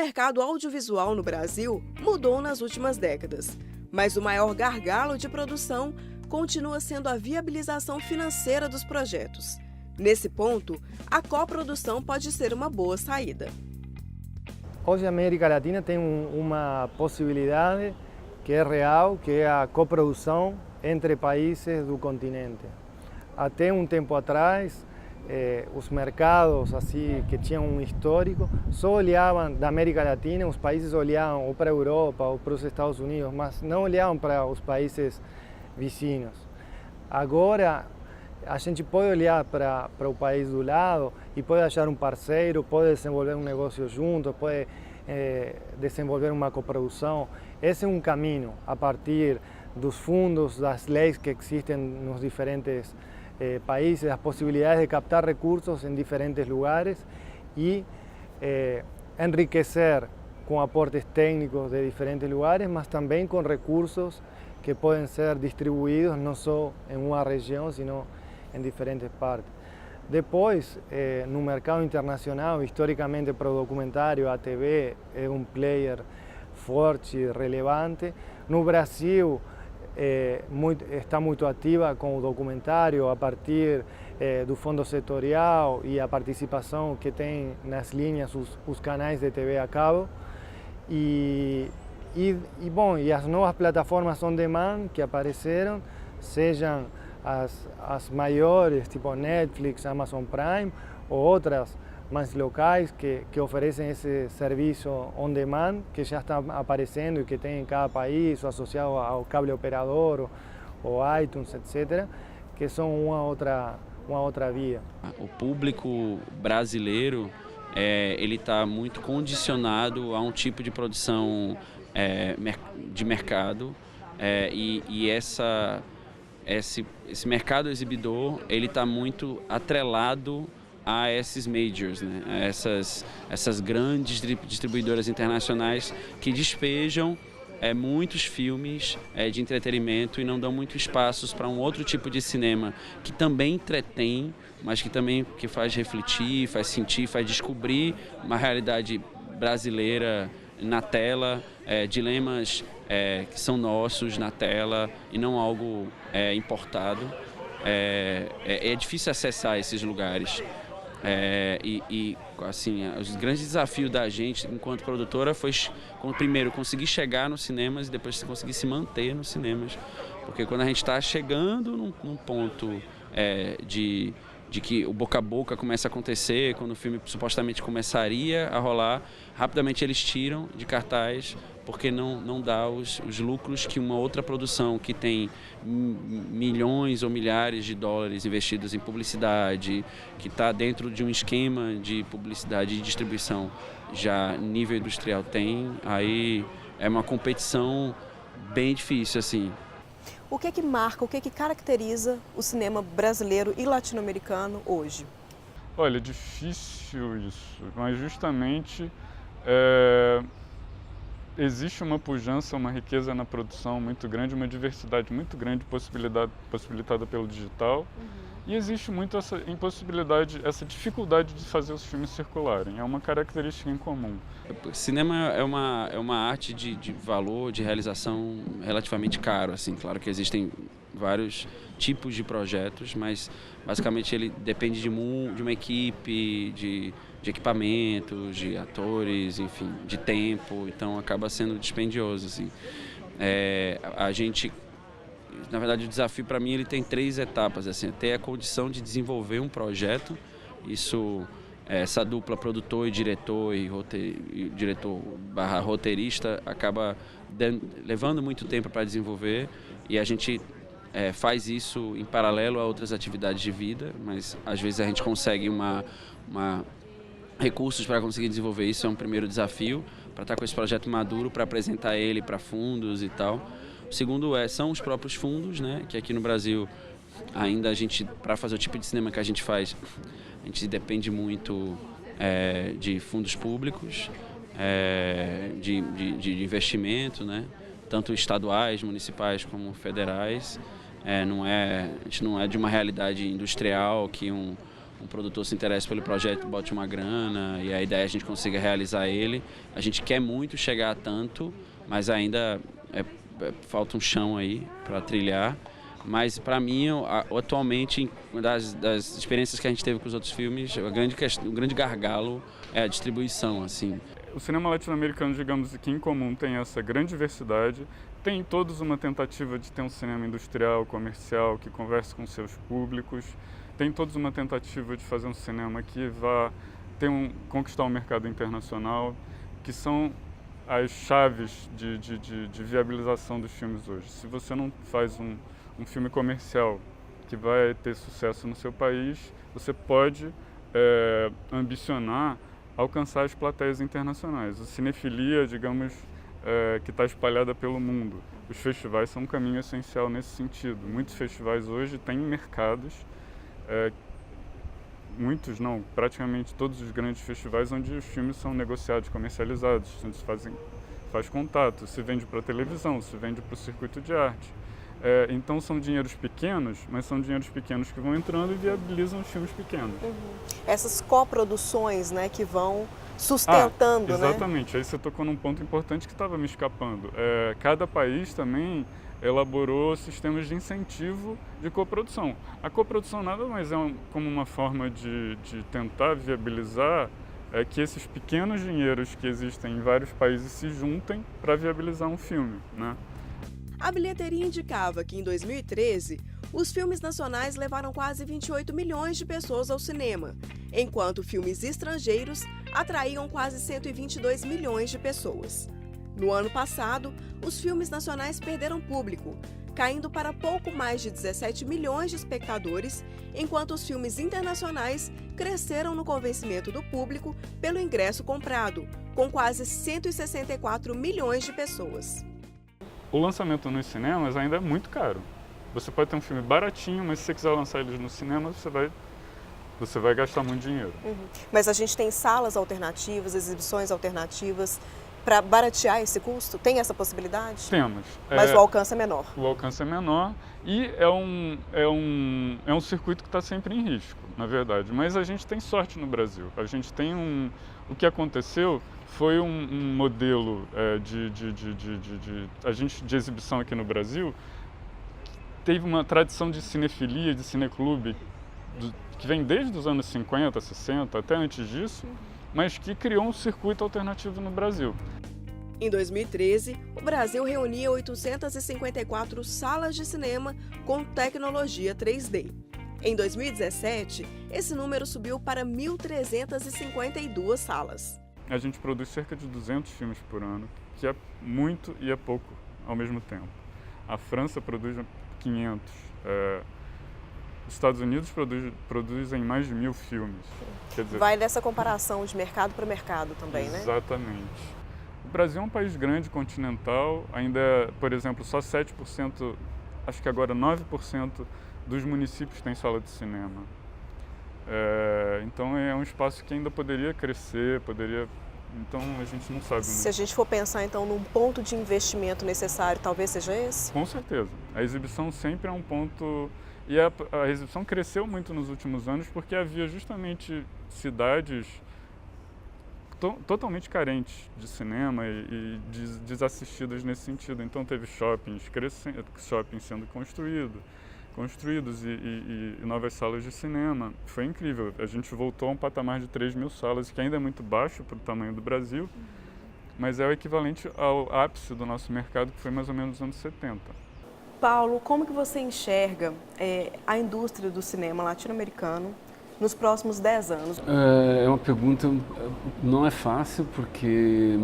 mercado audiovisual no Brasil mudou nas últimas décadas, mas o maior gargalo de produção continua sendo a viabilização financeira dos projetos. Nesse ponto, a coprodução pode ser uma boa saída. Hoje a América Latina tem uma possibilidade que é real, que é a coprodução entre países do continente. Até um tempo atrás, os mercados assim, que tinham um histórico só olhavam da América Latina, os países olhavam ou para a Europa ou para os Estados Unidos, mas não olhavam para os países vizinhos. Agora, a gente pode olhar para o país do lado e pode achar um parceiro, pode desenvolver um negócio junto, pode desenvolver uma coprodução. Esse é um caminho a partir dos fundos, das leis que existem nos diferentes países, as possibilidades de captar recursos em diferentes lugares e enriquecer com aportes técnicos de diferentes lugares, mas também com recursos que podem ser distribuídos não só em uma região, sino em diferentes partes. Depois, no mercado internacional, historicamente para o documentário, a TV é um player forte e relevante. No Brasil, está muito ativa com o documentário a partir do fundo setorial e a participação que tem nas linhas os canais de TV a cabo. E as novas plataformas on demand que apareceram, sejam as maiores, tipo Netflix, Amazon Prime, ou outras mais locais que oferecem esse serviço on demand, que já está aparecendo e que tem em cada país, associado ao cable operador, ou iTunes, etc., que são uma outra via. O público brasileiro ele está muito condicionado a um tipo de produção de mercado e esse mercado exibidor ele está muito atrelado a esses majors, né? A essas grandes distribuidoras internacionais que despejam muitos filmes de entretenimento e não dão muito espaços para um outro tipo de cinema que também entretém, mas que também faz refletir, faz sentir, faz descobrir uma realidade brasileira na tela, dilemas que são nossos na tela e não algo importado. É difícil acessar esses lugares. Assim, os grandes desafios da gente enquanto produtora foi primeiro conseguir chegar nos cinemas e depois conseguir se manter nos cinemas, porque quando a gente está chegando num ponto de que o boca a boca começa a acontecer, quando o filme supostamente começaria a rolar, rapidamente eles tiram de cartaz porque não dá os lucros que uma outra produção que tem milhões ou milhares de dólares investidos em publicidade, que está dentro de um esquema de publicidade e distribuição já nível industrial tem, aí é uma competição bem difícil, assim. O que marca, o que caracteriza o cinema brasileiro e latino-americano hoje? Olha, é difícil isso, mas justamente existe uma pujança, uma riqueza na produção muito grande, uma diversidade muito grande possibilitada pelo digital. E existe muito essa impossibilidade, essa dificuldade de fazer os filmes circularem. É uma característica em comum. O cinema é uma arte de valor, de realização relativamente caro. Assim, claro que existem vários tipos de projetos, mas basicamente ele depende de uma equipe, de equipamentos, de atores, enfim, de tempo. Então acaba sendo dispendioso. Assim. A gente... Na verdade, o desafio para mim ele tem 3 etapas, assim, ter a condição de desenvolver um projeto, isso, essa dupla produtor e diretor e diretor/roteirista acaba levando muito tempo para desenvolver e a gente faz isso em paralelo a outras atividades de vida, mas às vezes a gente consegue recursos para conseguir desenvolver isso, é um primeiro desafio, para estar com esse projeto maduro, para apresentar ele para fundos e tal. O segundo são os próprios fundos, né? Que aqui no Brasil ainda a gente, para fazer o tipo de cinema que a gente faz, a gente depende muito de fundos públicos, de investimento, né? Tanto estaduais, municipais como federais. A gente não é de uma realidade industrial que um um produtor se interesse pelo projeto, bote uma grana e a ideia é a gente consiga realizar ele. A gente quer muito chegar a tanto, mas ainda falta um chão aí para trilhar. Mas para mim, atualmente, uma das experiências que a gente teve com os outros filmes, o grande gargalo é a distribuição, assim. O cinema latino-americano, digamos que em comum, tem essa grande diversidade, tem todos uma tentativa de ter um cinema industrial, comercial, que converse com seus públicos, tem todos uma tentativa de fazer um cinema que vá conquistar o mercado internacional, que são as chaves de viabilização dos filmes hoje. Se você não faz um filme comercial que vai ter sucesso no seu país, você pode ambicionar alcançar as plateias internacionais. A cinefilia, digamos, que está espalhada pelo mundo. Os festivais são um caminho essencial nesse sentido. Muitos festivais hoje têm mercados, muitos não, praticamente todos os grandes festivais onde os filmes são negociados, comercializados, onde se faz contato, se vende para a televisão, se vende para o circuito de arte. Então são dinheiros pequenos, mas são dinheiros pequenos que vão entrando e viabilizam os filmes pequenos. Essas coproduções, né, que vão sustentando, exatamente. né? Aí você tocou num ponto importante que estava me escapando. Cada país também elaborou sistemas de incentivo de coprodução. A coprodução nada mais é como uma forma de tentar viabilizar que esses pequenos dinheiros que existem em vários países se juntem para viabilizar um filme, né? A bilheteria indicava que em 2013, os filmes nacionais levaram quase 28 milhões de pessoas ao cinema, enquanto filmes estrangeiros atraíam quase 122 milhões de pessoas. No ano passado, os filmes nacionais perderam público, caindo para pouco mais de 17 milhões de espectadores, enquanto os filmes internacionais cresceram no convencimento do público pelo ingresso comprado, com quase 164 milhões de pessoas. O lançamento nos cinemas ainda é muito caro. Você pode ter um filme baratinho, mas se você quiser lançar ele no cinema, você vai gastar muito dinheiro. Mas a gente tem salas alternativas, exibições alternativas para baratear esse custo? Tem essa possibilidade? Temos. Mas o alcance é menor? O alcance é menor e é um circuito que está sempre em risco, na verdade. Mas a gente tem sorte no Brasil. A gente tem o que aconteceu foi um modelo de exibição aqui no Brasil. Teve uma tradição de cinefilia, de cineclube, que vem desde os anos 50, 60, até antes disso, mas que criou um circuito alternativo no Brasil. Em 2013, o Brasil reunia 854 salas de cinema com tecnologia 3D. Em 2017, esse número subiu para 1.352 salas. A gente produz cerca de 200 filmes por ano, que é muito e é pouco ao mesmo tempo. A França produz 500. Os Estados Unidos produzem mais de 1.000 filmes. Quer dizer, vai dessa comparação de mercado para mercado também, né? Exatamente. O Brasil é um país grande, continental, ainda, por exemplo, só 7%, acho que agora 9% dos municípios têm sala de cinema. Então é um espaço que ainda poderia crescer, então a gente não sabe. Se a gente for pensar então num ponto de investimento necessário, talvez seja esse? Com certeza. A exibição sempre é um ponto. E a exibição cresceu muito nos últimos anos porque havia justamente cidades totalmente carentes de cinema e desassistidas nesse sentido. Então teve shoppings sendo construídos e novas salas de cinema. Foi incrível. A gente voltou a um patamar de 3.000 salas, que ainda é muito baixo para o tamanho do Brasil, mas é o equivalente ao ápice do nosso mercado, que foi mais ou menos nos anos 70. Paulo, como que você enxerga a indústria do cinema latino-americano nos próximos 10 anos? É uma pergunta, não é fácil, porque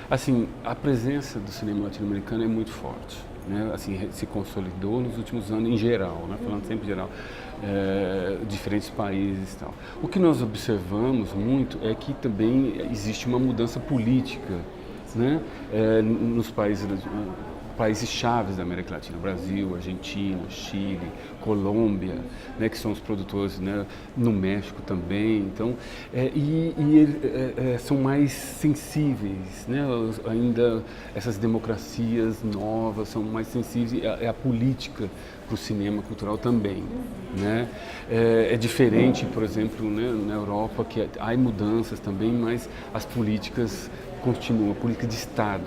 assim, a presença do cinema latino-americano é muito forte. Né? Assim, se consolidou nos últimos anos em geral, né? Falando sempre em geral, diferentes países e tal. O que nós observamos muito é que também existe uma mudança política, né? Nos países chaves da América Latina, Brasil, Argentina, Chile, Colômbia, né, que são os produtores, né, no México também, então, são mais sensíveis, né, ainda essas democracias novas são mais sensíveis à política para o cinema cultural também, né? É diferente, por exemplo, né, na Europa, que há mudanças também, mas as políticas continuam, a política de Estado,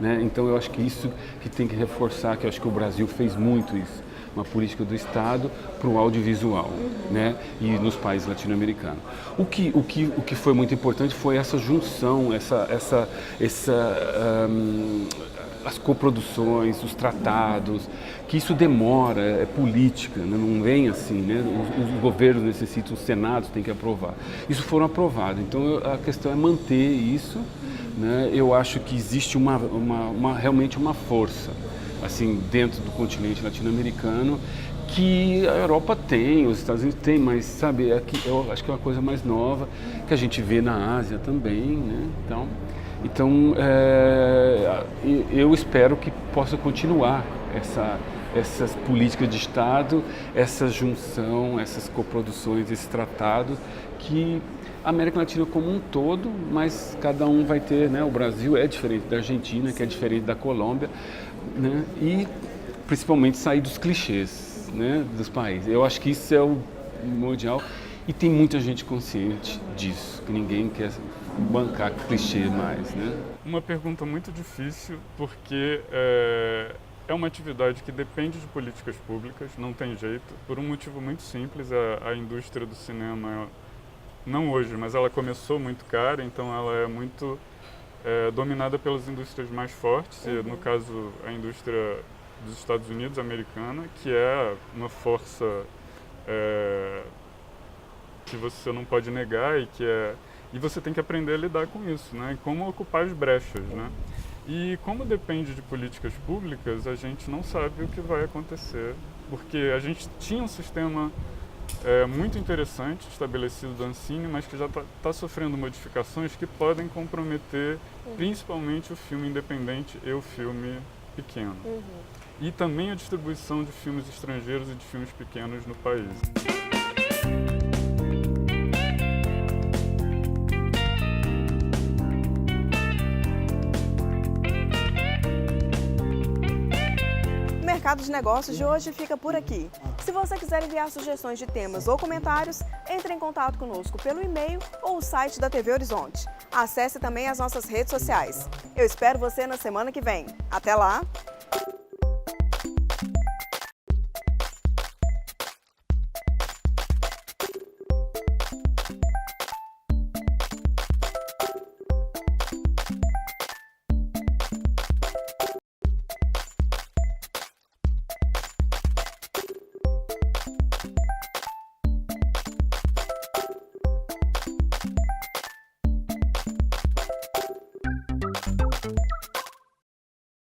né? Então eu acho que isso que tem que reforçar, que eu acho que o Brasil fez muito isso, uma política do Estado para o audiovisual, né? E nos países latino-americanos. O que foi muito importante foi essa junção, as coproduções, os tratados, que isso demora, é política, né? Não vem assim, né? Os governos necessitam, os senados têm que aprovar. Isso foram aprovados, então a questão é manter isso, né? Eu acho que existe realmente uma força, assim, dentro do continente latino-americano, que a Europa tem, os Estados Unidos têm, mas, sabe, eu acho que é uma coisa mais nova, que a gente vê na Ásia também, né? Então, eu espero que possa continuar essas políticas de Estado, essa junção, essas coproduções, esses tratados, que a América Latina como um todo, mas cada um vai ter, né? O Brasil é diferente da Argentina, que é diferente da Colômbia, né? E principalmente sair dos clichês, né? Dos países. Eu acho que isso é o mundial. E tem muita gente consciente disso, que ninguém quer bancar clichê mais, né? Uma pergunta muito difícil, porque é uma atividade que depende de políticas públicas, não tem jeito, por um motivo muito simples. A indústria do cinema, não hoje, mas ela começou muito cara, então ela é muito dominada pelas indústrias mais fortes, e no caso a indústria dos Estados Unidos americana, que é uma força que você não pode negar e você tem que aprender a lidar com isso, né? E como ocupar as brechas, né? E como depende de políticas públicas, a gente não sabe o que vai acontecer, porque a gente tinha um sistema muito interessante estabelecido do Ancine, mas que já está sofrendo modificações que podem comprometer principalmente o filme independente e o filme pequeno. E também a distribuição de filmes estrangeiros e de filmes pequenos no país. O Mercado de Negócios de hoje fica por aqui. Se você quiser enviar sugestões de temas ou comentários, entre em contato conosco pelo e-mail ou o site da TV Horizonte. Acesse também as nossas redes sociais. Eu espero você na semana que vem. Até lá!